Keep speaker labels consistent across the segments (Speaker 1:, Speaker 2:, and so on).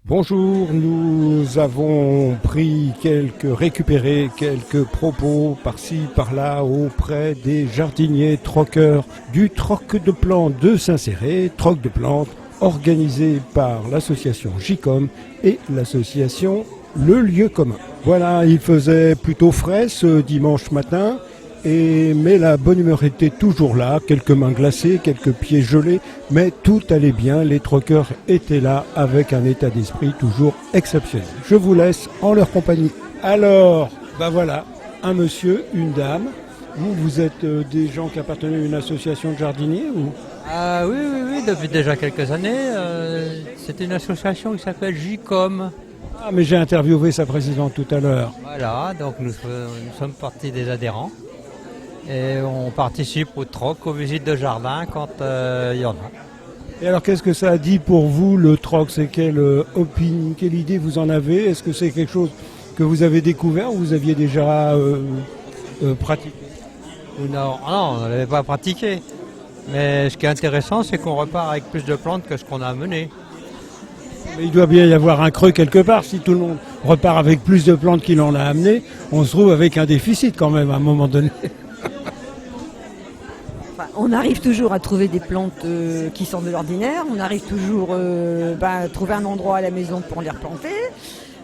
Speaker 1: Bonjour, nous avons récupéré quelques propos par-ci, par-là auprès des jardiniers troqueurs du troc de plantes de Saint-Céré, troc de plantes organisé par l'association JICOM et l'association Le Lieu Commun. Voilà, il faisait plutôt frais ce dimanche matin. Mais la bonne humeur était toujours là, quelques mains glacées, quelques pieds gelés, mais tout allait bien, les troqueurs étaient là avec un état d'esprit toujours exceptionnel. Je vous laisse en leur compagnie. Alors, voilà, un monsieur, une dame. Vous êtes des gens qui appartenaient à une association de jardiniers ou?
Speaker 2: Ah oui, depuis déjà quelques années. C'est une association qui s'appelle JICOM.
Speaker 1: Ah, mais j'ai interviewé sa présidente tout à l'heure.
Speaker 2: Voilà, donc nous sommes partie des adhérents. Et on participe au troc, aux visites de jardin quand il y en a.
Speaker 1: Et alors qu'est-ce que ça a dit pour vous le troc? C'est quelle opinion, quelle idée vous en avez? Est-ce que c'est quelque chose que vous avez découvert ou vous aviez déjà pratiqué?
Speaker 2: Non, on ne l'avait pas pratiqué. Mais ce qui est intéressant, c'est qu'on repart avec plus de plantes que ce qu'on a amené.
Speaker 1: Mais il doit bien y avoir un creux quelque part. Si tout le monde repart avec plus de plantes qu'il en a amené, on se trouve avec un déficit quand même à un moment donné.
Speaker 3: On arrive toujours à trouver des plantes qui sortent de l'ordinaire. On arrive toujours à trouver un endroit à la maison pour les replanter.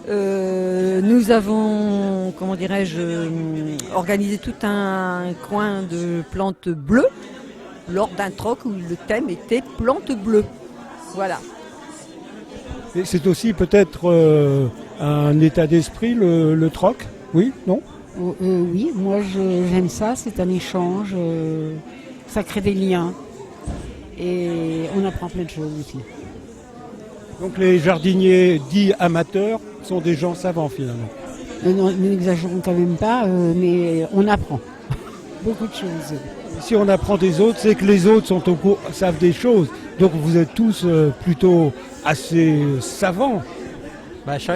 Speaker 3: Nous avons, organisé tout un coin de plantes bleues lors d'un troc où le thème était plantes bleues. Voilà.
Speaker 1: Et c'est aussi peut-être un état d'esprit le troc? Oui? Non?
Speaker 4: Oui, moi j'aime ça, c'est un échange, ça crée des liens et on apprend plein de choses aussi.
Speaker 1: Donc les jardiniers dits amateurs sont des gens savants finalement.
Speaker 4: Non, n'exagérons quand même pas, mais on apprend beaucoup de choses.
Speaker 1: Si on apprend des autres, c'est que les autres sont savent des choses. Donc vous êtes tous plutôt assez savants.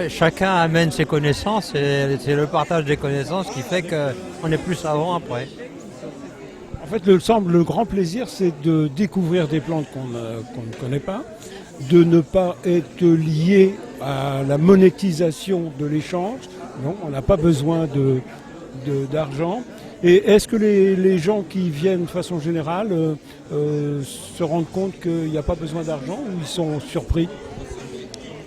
Speaker 2: Chacun amène ses connaissances et c'est le partage des connaissances qui fait qu'on est plus savant après.
Speaker 1: En fait, le grand plaisir, c'est de découvrir des plantes qu'on ne connaît pas, de ne pas être lié à la monétisation de l'échange. Non, on n'a pas besoin d'argent. Et est-ce que les gens qui viennent de façon générale se rendent compte qu'il n'y a pas besoin d'argent ou ils sont surpris?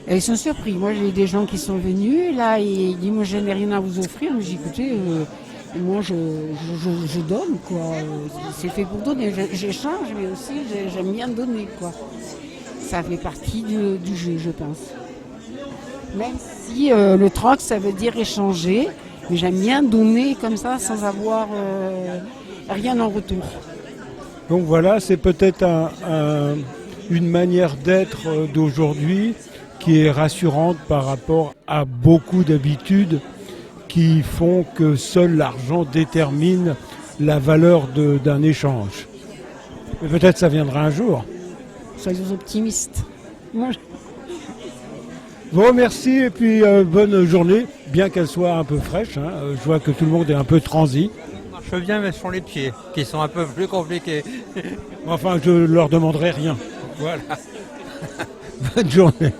Speaker 4: Ils sont surpris. Moi, j'ai des gens qui sont venus, là, et ils disent, moi, je n'ai rien à vous offrir. Mais j'ai dit, écoutez, moi, je donne, quoi. C'est fait pour donner. J'échange, mais aussi, j'aime bien donner, quoi. Ça fait partie du jeu, je pense. Même si le troc, ça veut dire échanger, mais j'aime bien donner comme ça, sans avoir rien en retour.
Speaker 1: Donc voilà, c'est peut-être une manière d'être d'aujourd'hui qui est rassurante par rapport à beaucoup d'habitudes qui font que seul l'argent détermine la valeur d'un échange. Mais peut-être ça viendra un jour.
Speaker 4: Soyez optimistes. Moi,
Speaker 1: Je vous remercie et puis bonne journée, bien qu'elle soit un peu fraîche. Je vois que tout le monde est un peu transi.
Speaker 2: Ça marche bien, mais ce sont les pieds qui sont un peu plus compliqués.
Speaker 1: Enfin, je ne leur demanderai rien. Voilà. Bonne journée.